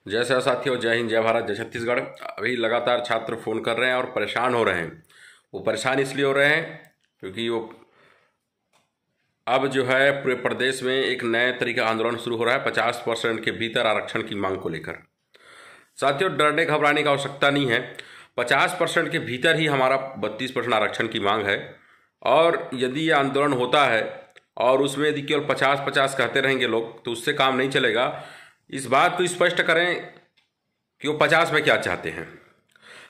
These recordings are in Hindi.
जय श्री साथियों, जय हिंद, जय भारत, जय छत्तीसगढ़। अभी लगातार छात्र फ़ोन कर रहे हैं और परेशान हो रहे हैं। वो परेशान इसलिए हो रहे हैं क्योंकि वो अब जो है पूरे प्रदेश में एक नए तरीके का आंदोलन शुरू हो रहा है 50% के भीतर आरक्षण की मांग को लेकर। साथियों, डरने घबराने की आवश्यकता नहीं है। 50% के भीतर ही हमारा 32% आरक्षण की मांग है। और यदि ये आंदोलन होता है और उसमें यदि केवल 50-50 कहते रहेंगे लोग तो उससे काम नहीं चलेगा। इस बात को स्पष्ट करें कि वो 50 में क्या चाहते हैं।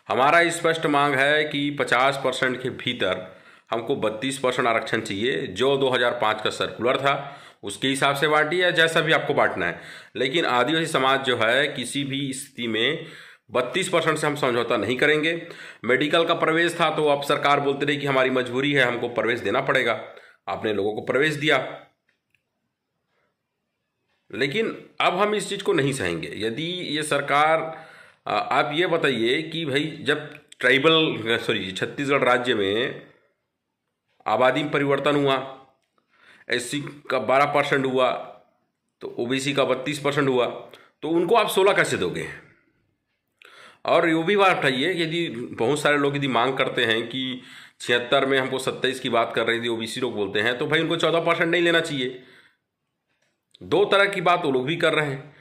हमारा स्पष्ट मांग है कि 50% के भीतर हमको 32% आरक्षण चाहिए, जो 2005 का सर्कुलर था उसके हिसाब से बांटिए या जैसा भी आपको बांटना है। लेकिन आदिवासी समाज जो है किसी भी स्थिति में 32% से हम समझौता नहीं करेंगे। मेडिकल का प्रवेश था तो अब सरकार बोलते रही कि हमारी मजबूरी है, हमको प्रवेश देना पड़ेगा। आपने लोगों को प्रवेश दिया, लेकिन अब हम इस चीज़ को नहीं सहेंगे। यदि ये सरकार, आप ये बताइए कि भाई जब छत्तीसगढ़ राज्य में आबादी में परिवर्तन हुआ, एससी का 12% हुआ तो ओबीसी का 32% हुआ, तो उनको आप 16 कैसे दोगे? और ये भी बात उठाइए कि यदि बहुत सारे लोग यदि मांग करते हैं कि 76 में हमको 27 की बात कर रही थी, ओबीसी लोग बोलते हैं, तो भाई उनको 14% नहीं लेना चाहिए। दो तरह की बात वो लोग भी कर रहे हैं।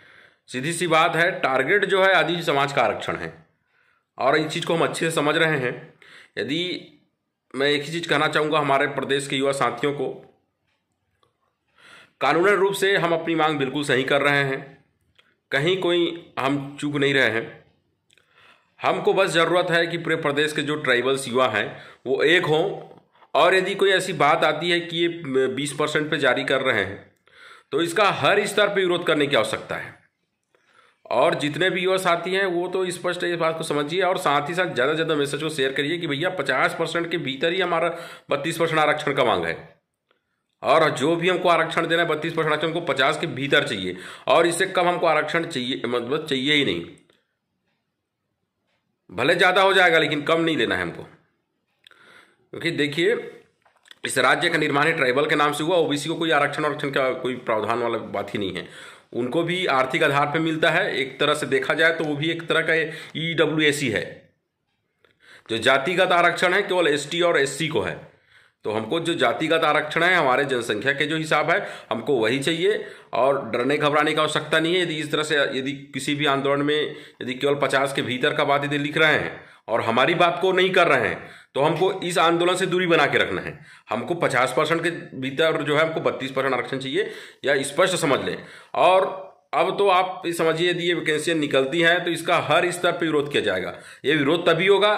सीधी सी बात है, टारगेट जो है आदिवासी समाज का आरक्षण है और इस चीज़ को हम अच्छे से समझ रहे हैं। यदि मैं एक ही चीज़ कहना चाहूँगा हमारे प्रदेश के युवा साथियों को, कानूनन रूप से हम अपनी मांग बिल्कुल सही कर रहे हैं, कहीं कोई हम चूक नहीं रहे हैं। हमको बस ज़रूरत है कि पूरे प्रदेश के जो ट्राइबल्स युवा हैं वो एक हों, और यदि कोई ऐसी बात आती है कि ये 20% पे जारी कर रहे हैं तो इसका हर स्तर पे विरोध करने की आवश्यकता है। और जितने भी युवा साथी हैं वो तो स्पष्ट इस बात को समझिए, और साथ ही साथ ज़्यादा से ज़्यादा मैसेज को शेयर करिए कि भैया 50% के भीतर ही हमारा 32% आरक्षण का मांग है, और जो भी हमको आरक्षण देना है 32% आरक्षण को 50 के भीतर चाहिए, और इससे कम हमको आरक्षण चाहिए, मतलब चाहिए ही नहीं। भले ज़्यादा हो जाएगा लेकिन कम नहीं लेना है हमको, क्योंकि देखिए इस राज्य का निर्माण ही ट्राइबल के नाम से हुआ। ओबीसी को कोई आरक्षण का कोई प्रावधान वाला बात ही नहीं है। उनको भी आर्थिक आधार पर मिलता है। एक तरह से देखा जाए तो वो भी एक तरह का ईडब्ल्यूएसी है। जो जातिगत आरक्षण है केवल एसटी और एससी को है, तो हमको जो जातिगत आरक्षण है हमारे जनसंख्या के जो हिसाब है हमको वही चाहिए, और डरने घबराने की आवश्यकता नहीं है। यदि इस तरह से यदि किसी भी आंदोलन में यदि केवल 50 के भीतर का बात यदि लिख रहे हैं और हमारी बात को नहीं कर रहे हैं तो हमको इस आंदोलन से दूरी बना के रखना है। हमको 50% के भीतर जो है हमको 32% आरक्षण चाहिए, या स्पष्ट समझ लें। और अब तो आप समझिए यदि ये वैकेंसियाँ निकलती हैं तो इसका हर स्तर पर विरोध किया जाएगा। ये विरोध तभी होगा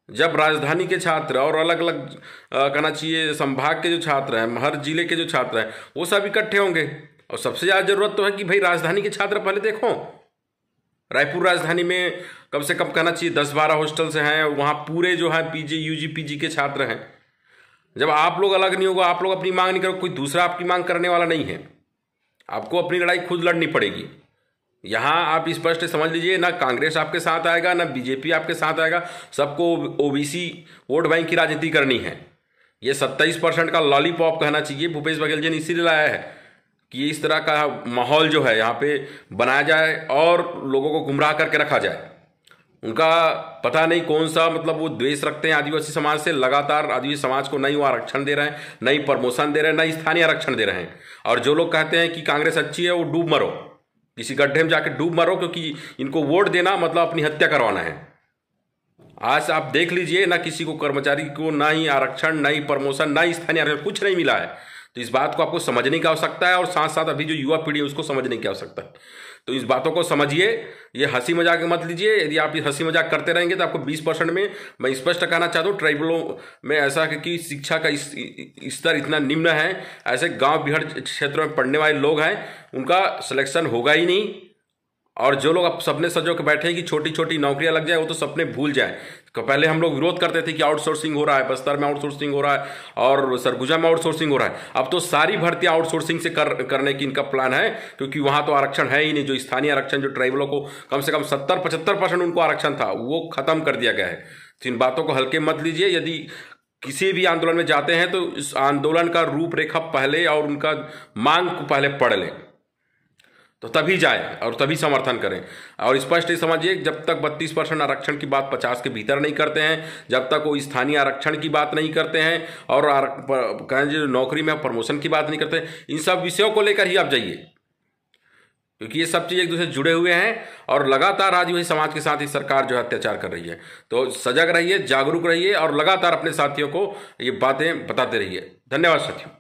जब राजधानी के छात्र और अलग अलग कहना चाहिए संभाग के जो छात्र हैं, हर जिले के जो छात्र हैं, वो सब इकट्ठे होंगे। और सबसे ज़्यादा जरूरत तो है कि भाई राजधानी के छात्र पहले देखो, रायपुर राजधानी में कम से कम कहना चाहिए 10-12 हॉस्टल्स हैं, वहाँ पूरे जो है पीजी यूजी पीजी के छात्र हैं। जब आप लोग अलग नहीं होगा, आप लोग अपनी मांग नहीं करोगे, कोई दूसरा आपकी मांग करने वाला नहीं है। आपको अपनी लड़ाई खुद लड़नी पड़ेगी। यहाँ आप स्पष्ट समझ लीजिए, ना कांग्रेस आपके साथ आएगा ना बीजेपी आपके साथ आएगा। सबको ओबीसी वोट बैंक की राजनीति करनी है। ये 27% का लॉलीपॉप कहना चाहिए भूपेश बघेल जी ने इसीलिए लाया है कि इस तरह का माहौल जो है यहाँ पे बनाया जाए और लोगों को गुमराह करके रखा जाए। उनका पता नहीं कौन सा मतलब वो द्वेष रखते हैं आदिवासी समाज से। लगातार आदिवासी समाज को नई वो आरक्षण दे रहे हैं, नई प्रमोशन दे रहे हैं, नई स्थानीय आरक्षण दे रहे हैं। और जो लोग कहते हैं कि कांग्रेस अच्छी है वो डूब मरो, किसी गड्ढे में जाके डूब मरो, क्योंकि इनको वोट देना मतलब अपनी हत्या करवाना है। आज आप देख लीजिए, ना किसी को कर्मचारी को ना ही आरक्षण, ना ही प्रमोशन, ना ही स्थानीय आरक्षण, कुछ नहीं मिला है। तो इस बात को आपको समझने की आवश्यकता है, और साथ साथ अभी जो युवा पीढ़ी है उसको समझने की आवश्यकता है। तो इस बातों को समझिए, ये हंसी मजाक मत लीजिए। यदि आप ये हंसी मजाक करते रहेंगे तो आपको 20% में, मैं स्पष्ट कहना चाहता हूँ, ट्राइबलों में ऐसा है कि शिक्षा का स्तर इतना निम्न है, ऐसे गांव बिहार क्षेत्रों में पढ़ने वाले लोग हैं, उनका सिलेक्शन होगा ही नहीं। और जो लोग अब सपने सजो के बैठे हैं कि छोटी छोटी नौकरियां लग जाए, वो तो सपने भूल जाए। पहले हम लोग विरोध करते थे कि आउटसोर्सिंग हो रहा है, बस्तर में आउटसोर्सिंग हो रहा है और सरगुजा में आउटसोर्सिंग हो रहा है। अब तो सारी भर्तियां आउटसोर्सिंग से करने की इनका प्लान है, क्योंकि वहां तो आरक्षण है ही नहीं। जो स्थानीय आरक्षण, जो ट्राइबलों को कम से कम 70-75% उनको आरक्षण था, वो खत्म कर दिया गया है। तो इन बातों को हल्के मत लीजिए। यदि किसी भी आंदोलन में जाते हैं तो इस आंदोलन का रूपरेखा पहले और उनका मांग को पहले पढ़ लें। तो तभी जाए और तभी समर्थन करें। और स्पष्ट ही समझिए, जब तक 32% आरक्षण की बात 50 के भीतर नहीं करते हैं, जब तक वो स्थानीय आरक्षण की बात नहीं करते हैं और कहें जो नौकरी में प्रमोशन की बात नहीं करते, इन सब विषयों को लेकर ही आप जाइए, क्योंकि ये सब चीज़ एक दूसरे से जुड़े हुए हैं और लगातार आज वही समाज के साथ ही सरकार जो है अत्याचार कर रही है। तो सजग रहिए, जागरूक रहिए और लगातार अपने साथियों को ये बातें बताते रहिए। धन्यवाद साथियों।